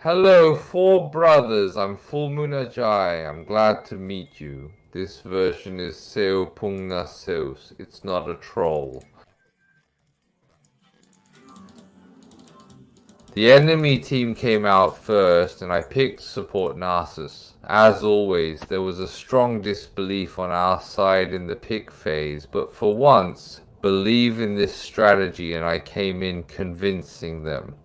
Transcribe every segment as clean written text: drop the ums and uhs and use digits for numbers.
Hello, four brothers. I'm Full Moon Ajay. I'm glad to meet you. This version is Seopung Nasus. It's not a troll. The enemy team came out first, and I picked support Nasus. As always, there was a strong disbelief on our side in the pick phase, but for once, believe in this strategy, and I came in convincing them.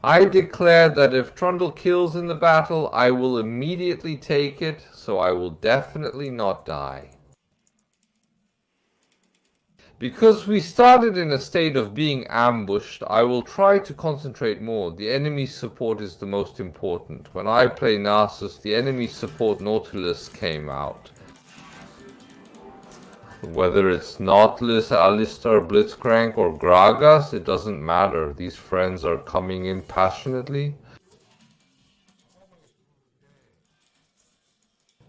I declare that if Trundle kills in the battle, I will immediately take it, so I will definitely not die. Because we started in a state of being ambushed, I will try to concentrate more. The enemy support is the most important. When I play Nasus, the enemy support Nautilus came out. Whether it's Nautilus, Alistar, Blitzcrank, or Gragas, it doesn't matter. These friends are coming in passionately.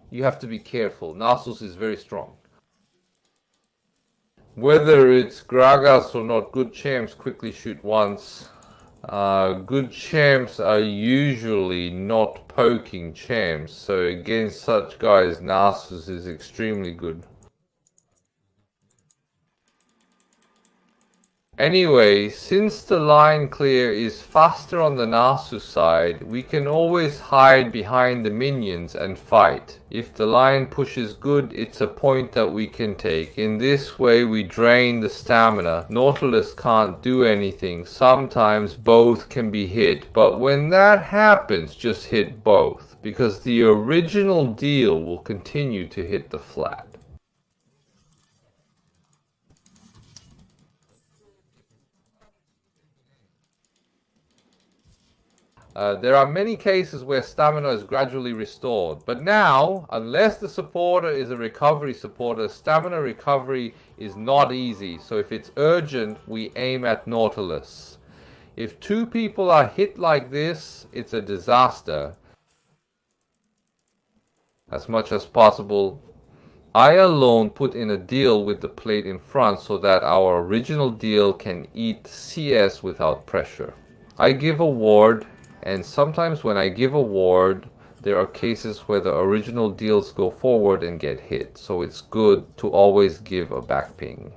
You have to be careful. Nasus is very strong. Whether it's Gragas or not, good champs quickly shoot once. Good champs are usually not poking champs, so against such guys, Nasus is extremely good. Anyway, since the line clear is faster on the Nasus side, we can always hide behind the minions and fight. If the line pushes good, it's a point that we can take. In this way we drain the stamina. Nautilus can't do anything. Sometimes both can be hit, but when that happens, just hit both, because the original deal will continue to hit the flat. There are many cases where stamina is gradually restored, but now, unless the supporter is a recovery supporter, stamina recovery is not easy, so if it's urgent, we aim at Nautilus. If two people are hit like this, it's a disaster. As much as possible, I alone put in a deal with the plate in front so that our original deal can eat CS without pressure. I give a ward, and sometimes when I give a ward, there are cases where the original deals go forward and get hit, so it's good to always give a back ping.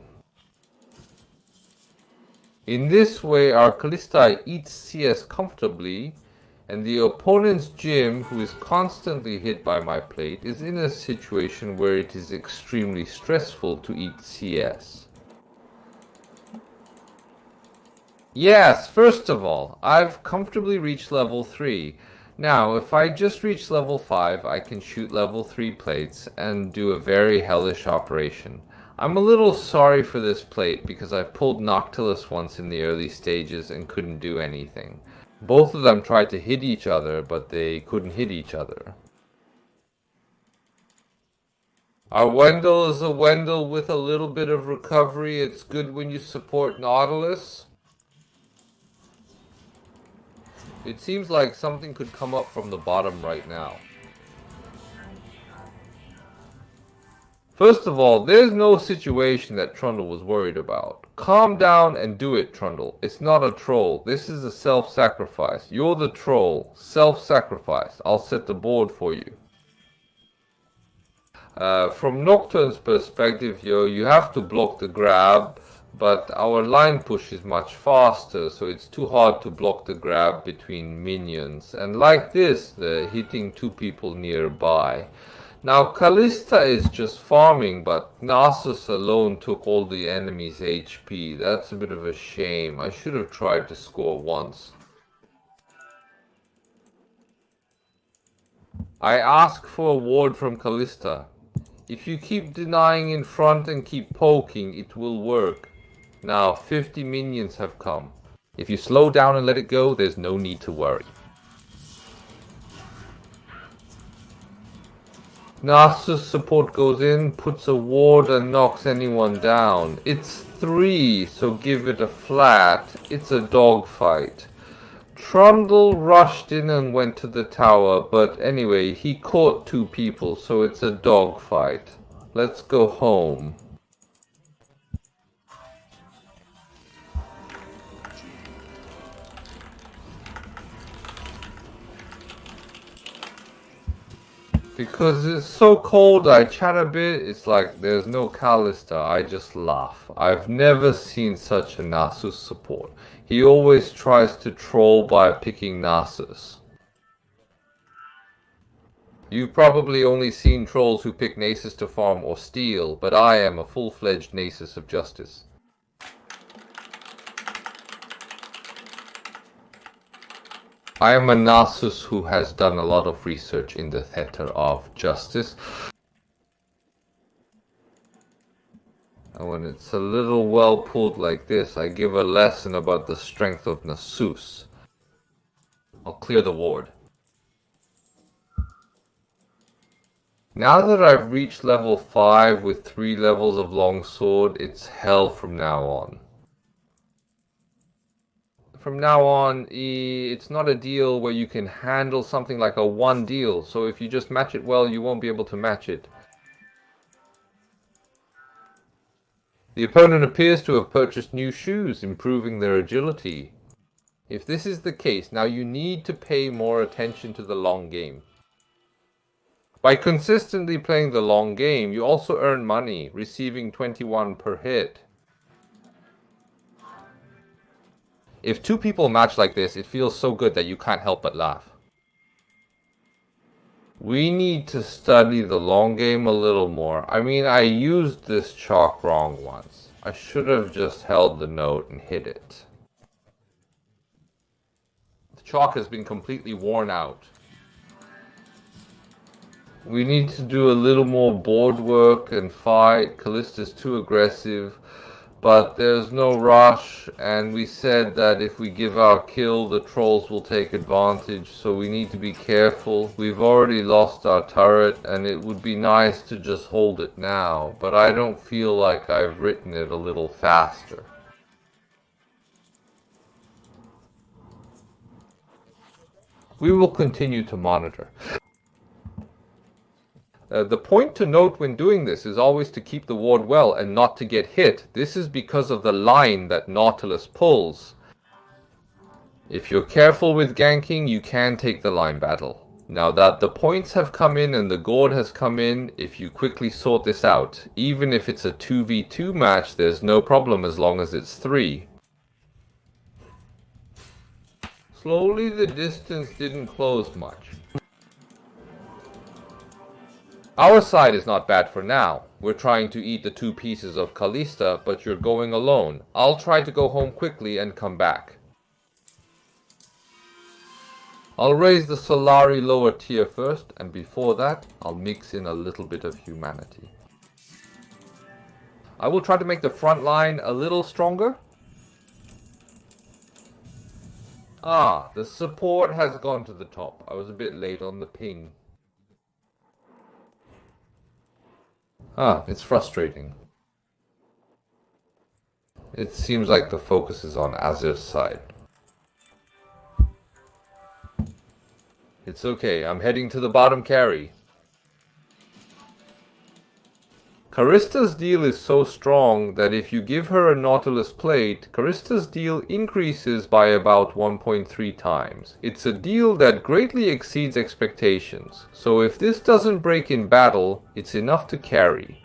In this way, our Calista eats CS comfortably, and the opponent's Jim, who is constantly hit by my plate, is in a situation where it is extremely stressful to eat CS. Yes, first of all, I've comfortably reached level 3. Now, if I just reach level 5, I can shoot level 3 plates and do a very hellish operation. I'm a little sorry for this plate because I pulled Noctilus once in the early stages and couldn't do anything. Both of them tried to hit each other, but they couldn't hit each other. Our Wendell is a Wendell with a little bit of recovery. It's good when you support Nautilus. It seems like something could come up from the bottom right now. First of all, there's no situation that Trundle was worried about. Calm down and do it, Trundle. It's not a troll. This is a self-sacrifice. You're the troll. Self-sacrifice. I'll set the board for you. From Nocturne's perspective, you have to block the grab. But our line push is much faster, so it's too hard to block the grab between minions. And like this, they're hitting two people nearby. Now Calista is just farming, but Nasus alone took all the enemy's HP. That's a bit of a shame. I should have tried to score once. I ask for a ward from Calista. If you keep denying in front and keep poking, it will work. Now 50 minions have come. If you slow down and let it go, there's no need to worry. Nasus support goes in, puts a ward and knocks anyone down. It's 3, so give it a flat. It's a dogfight. Trundle rushed in and went to the tower, but anyway, he caught 2 people, so it's a dogfight. Let's go home. Because it's so cold, I chat a bit, it's like there's no Calista, I just laugh. I've never seen such a Nasus support. He always tries to troll by picking Nasus. You've probably only seen trolls who pick Nasus to farm or steal, but I am a full-fledged Nasus of justice. I am a Nasus who has done a lot of research in the theater of justice. And when it's a little well pulled like this, I give a lesson about the strength of Nasus. I'll clear the ward. Now that I've reached level 5 with 3 levels of longsword, it's hell from now on. From now on, it's not a deal where you can handle something like a 1 deal, so if you just match it well, you won't be able to match it. The opponent appears to have purchased new shoes, improving their agility. If this is the case, now you need to pay more attention to the long game. By consistently playing the long game, you also earn money, receiving 21 per hit. If 2 people match like this, it feels so good that you can't help but laugh. We need to study the long game a little more. I mean, I used this chalk wrong once. I should have just held the note and hit it. The chalk has been completely worn out. We need to do a little more board work and fight. Calista's too aggressive. But there's no rush, and we said that if we give our kill, the trolls will take advantage, so we need to be careful. We've already lost our turret, and it would be nice to just hold it now, but I don't feel like I've written it a little faster. We will continue to monitor. The point to note when doing this is always to keep the ward well and not to get hit. This is because of the line that Nautilus pulls. If you're careful with ganking, you can take the line battle. Now that the points have come in and the gourd has come in, if you quickly sort this out, even if it's a 2v2 match, there's no problem as long as it's 3. Slowly the distance didn't close much. Our side is not bad for now. We're trying to eat the 2 pieces of Calista, but you're going alone. I'll try to go home quickly and come back. I'll raise the Solari lower tier first, and before that, I'll mix in a little bit of humanity. I will try to make the front line a little stronger. Ah, the support has gone to the top. I was a bit late on the ping. Ah, it's frustrating. It seems like the focus is on Azir's side. It's okay, I'm heading to the bottom carry. Calista's deal is so strong that if you give her a Nautilus plate, Calista's deal increases by about 1.3 times. It's a deal that greatly exceeds expectations, so if this doesn't break in battle, it's enough to carry.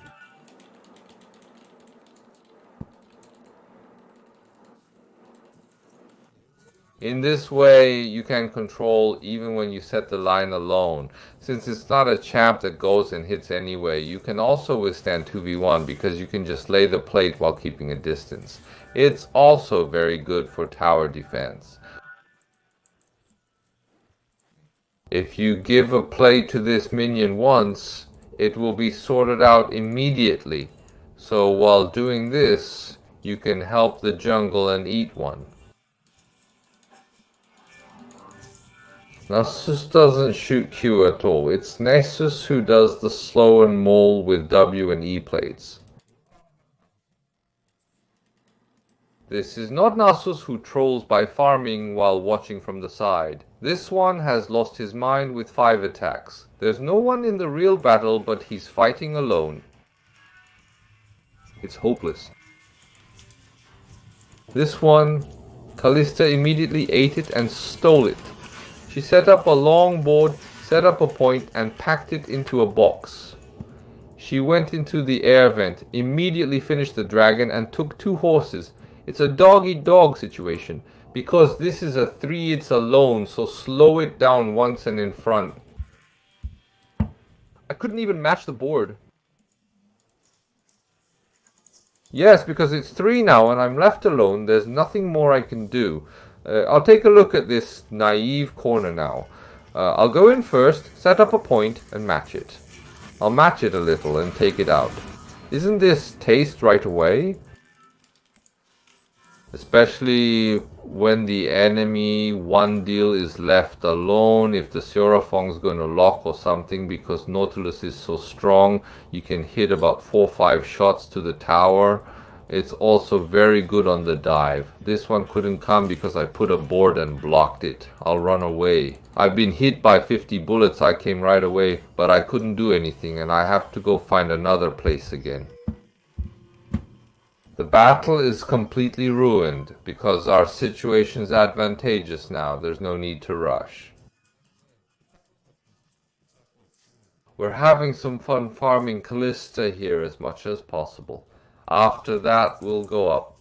In this way, you can control even when you set the line alone. Since it's not a champ that goes and hits anyway, you can also withstand 2v1 because you can just lay the plate while keeping a distance. It's also very good for tower defense. If you give a plate to this minion once, it will be sorted out immediately. So while doing this, you can help the jungle and eat one. Nasus doesn't shoot Q at all. It's Nasus who does the slow and maul with W and E plates. This is not Nasus who trolls by farming while watching from the side. This one has lost his mind with 5 attacks. There's no one in the real battle, but he's fighting alone. It's hopeless. This one, Calista immediately ate it and stole it. She set up a long board, set up a point and packed it into a box. She went into the air vent, immediately finished the dragon and took 2 horses. It's a dog-eat-dog situation. Because this is a 3, it's alone, so slow it down once and in front. I couldn't even match the board. Yes, because it's 3 now and I'm left alone. There's nothing more I can do. I'll take a look at this naive corner now. I'll go in first, set up a point, and match it. I'll match it a little and take it out. Isn't this taste right away? Especially when the enemy one deal is left alone. If the Seorafong's gonna lock or something, because Nautilus is so strong, you can hit about 4 or 5 shots to the tower. It's also very good on the dive. This one couldn't come because I put a board and blocked it. I'll run away. I've been hit by 50 bullets. I came right away, but I couldn't do anything and I have to go find another place again. The battle is completely ruined because our situation's advantageous now. There's no need to rush. We're having some fun farming Calista here as much as possible. After that, we'll go up.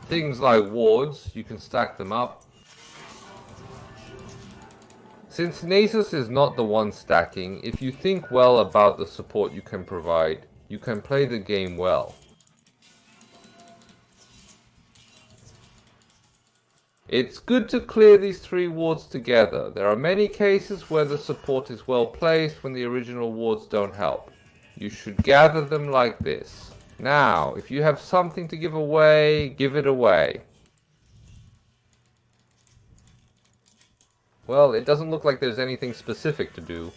Things like wards, you can stack them up. Since Nasus is not the one stacking, if you think well about the support you can provide, you can play the game well. It's good to clear these 3 wards together. There are many cases where the support is well placed when the original wards don't help. You should gather them like this. Now, if you have something to give away, give it away. Well, it doesn't look like there's anything specific to do.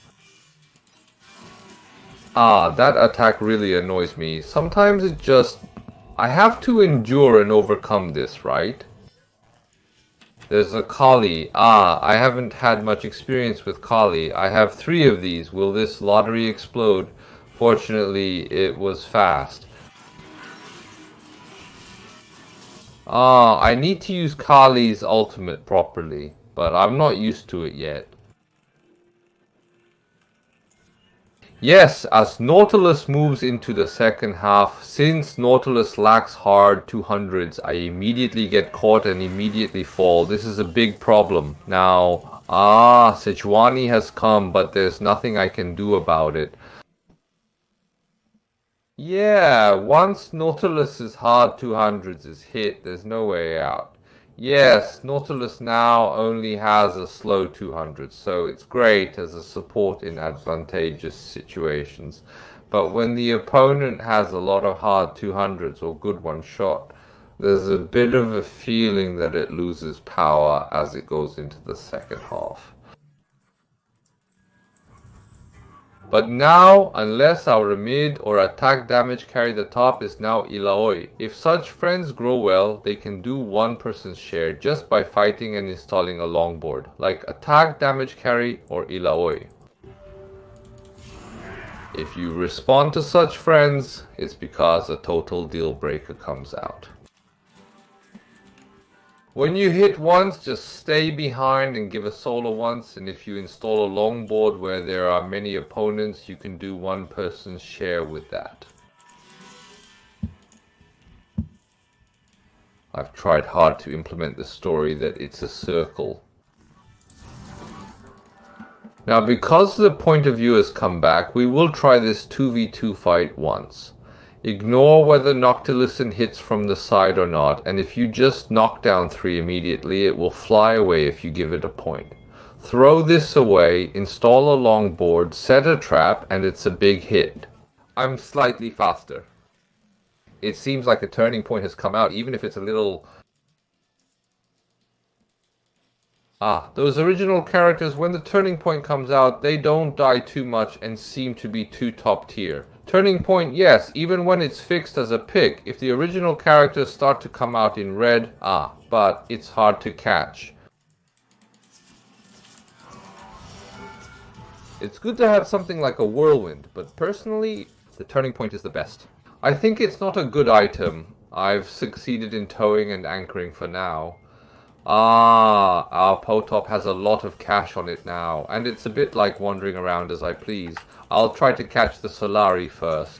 Ah, that attack really annoys me. Sometimes it just... I have to endure and overcome this, right? There's a Kali. Ah, I haven't had much experience with Kali. I have 3 of these. Will this lottery explode? Fortunately, it was fast. Ah, I need to use Kali's ultimate properly, but I'm not used to it yet. Yes, as Nautilus moves into the second half, since Nautilus lacks hard 200s, I immediately get caught and immediately fall. This is a big problem. Now, Sejuani has come, but there's nothing I can do about it. Yeah, once Nautilus's hard 200s is hit, there's no way out. Yes, Nautilus now only has a slow 200, so it's great as a support in advantageous situations. But when the opponent has a lot of hard 200s or good one shot, there's a bit of a feeling that it loses power as it goes into the second half. But now, unless our mid or attack damage carry the top is now Ilaoi. If such friends grow well, they can do one person's share just by fighting and installing a longboard, like attack damage carry or Ilaoi. If you respond to such friends, it's because a total deal breaker comes out. When you hit once, just stay behind and give a solo once, and if you install a longboard where there are many opponents, you can do one person's share with that. I've tried hard to implement the story that it's a circle. Now, because the point of view has come back, we will try this 2v2 fight once. Ignore whether Noctilucent hits from the side or not, and if you just knock down 3 immediately, it will fly away if you give it a point. Throw this away, install a longboard, set a trap, and it's a big hit. I'm slightly faster. It seems like a turning point has come out, even if it's a little... those original characters, when the turning point comes out, they don't die too much and seem to be too top tier. Turning point, yes, even when it's fixed as a pick. If the original characters start to come out in red, but it's hard to catch. It's good to have something like a whirlwind, but personally, the turning point is the best. I think it's not a good item. I've succeeded in towing and anchoring for now. Ah, our Potop has a lot of cash on it now, and it's a bit like wandering around as I please. I'll try to catch the Solari first.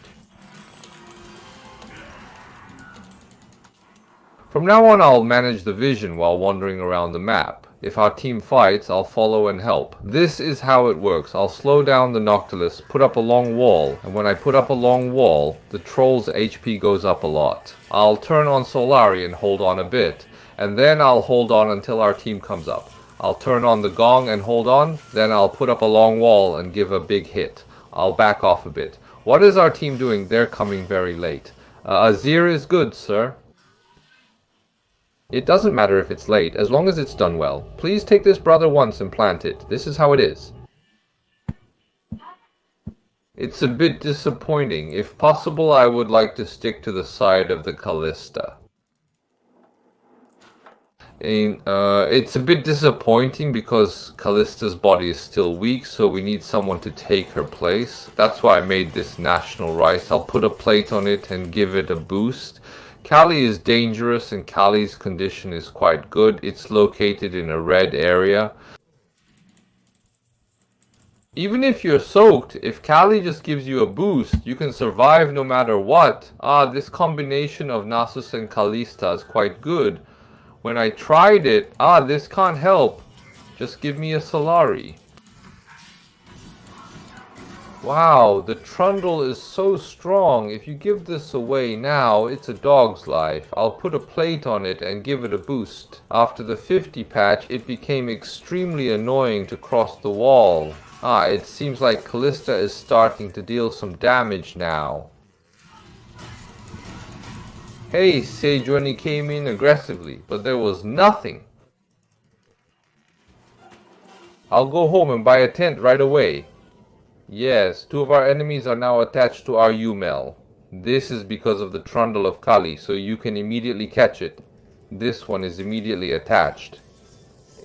From now on, I'll manage the vision while wandering around the map. If our team fights, I'll follow and help. This is how it works. I'll slow down the Noctilus, put up a long wall, and when I put up a long wall, the troll's HP goes up a lot. I'll turn on Solari and hold on a bit, and then I'll hold on until our team comes up. I'll turn on the gong and hold on, then I'll put up a long wall and give a big hit. I'll back off a bit. What is our team doing? They're coming very late. Azir is good, sir. It doesn't matter if it's late, as long as it's done well. Please take this brother once and plant it. This is how it is. It's a bit disappointing. If possible, I would like to stick to the side of the Calista. It's a bit disappointing because Callista's body is still weak, so we need someone to take her place. That's why I made this national rice. I'll put a plate on it and give it a boost. Kali is dangerous and Kali's condition is quite good. It's located in a red area. Even if you're soaked, if Kali just gives you a boost, you can survive no matter what. This combination of Nasus and Calista is quite good. When I tried it, this can't help. Just give me a Solari. Wow, the Trundle is so strong. If you give this away now, it's a dog's life. I'll put a plate on it and give it a boost. After the 50 patch, it became extremely annoying to cross the wall. It seems like Calista is starting to deal some damage now. Hey, Sejuani came in aggressively, but there was nothing. I'll go home and buy a tent right away. Yes, 2 of our enemies are now attached to our Umel. This is because of the Trundle of Kali, so you can immediately catch it. This one is immediately attached.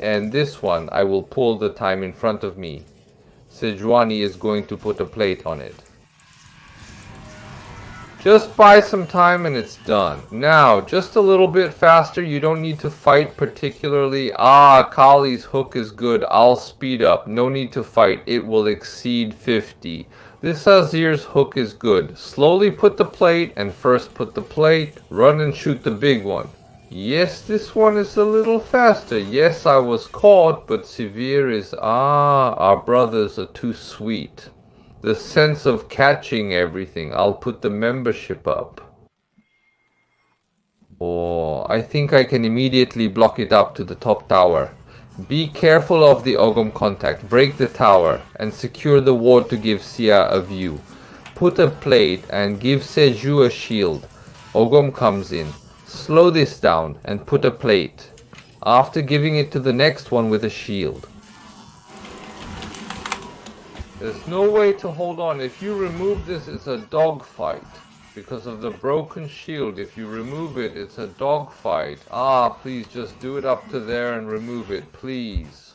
And this one I will pull the time in front of me. Sejuani is going to put a plate on it. Just buy some time and it's done. Now, just a little bit faster. You don't need to fight particularly. Kali's hook is good. I'll speed up. No need to fight. It will exceed 50. This Azir's hook is good. Slowly put the plate and first put the plate. Run and shoot the big one. Yes, this one is a little faster. Yes, I was caught, but Severe is... our brothers are too sweet. The sense of catching everything. I'll put the membership up. I think I can immediately block it up to the top tower. Be careful of the Ogum contact. Break the tower and secure the ward to give Sia a view. Put a plate and give Seju a shield. Ogum comes in. Slow this down and put a plate. After giving it to the next one with a shield. There's no way to hold on. If you remove this, it's a dogfight. Because of the broken shield, if you remove it, it's a dogfight. Please just do it up to there and remove it, please.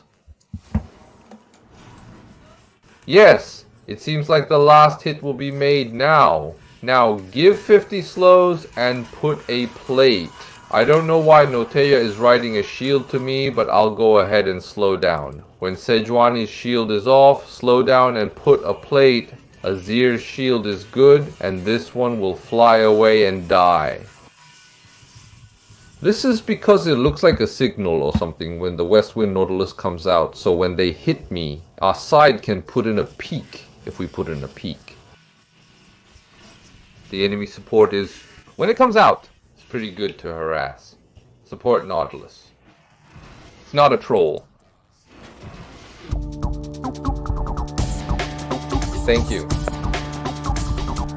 Yes, it seems like the last hit will be made now. Now, give 50 slows and put a plate. I don't know why Notea is writing a shield to me, but I'll go ahead and slow down. When Sejuani's shield is off, slow down and put a plate. Azir's shield is good, and this one will fly away and die. This is because it looks like a signal or something when the Westwind Nautilus comes out, so when they hit me, our side can put in a peek if we put in a peek. The enemy support is, when it comes out, it's pretty good to harass. Support Nautilus. It's not a troll. Thank you.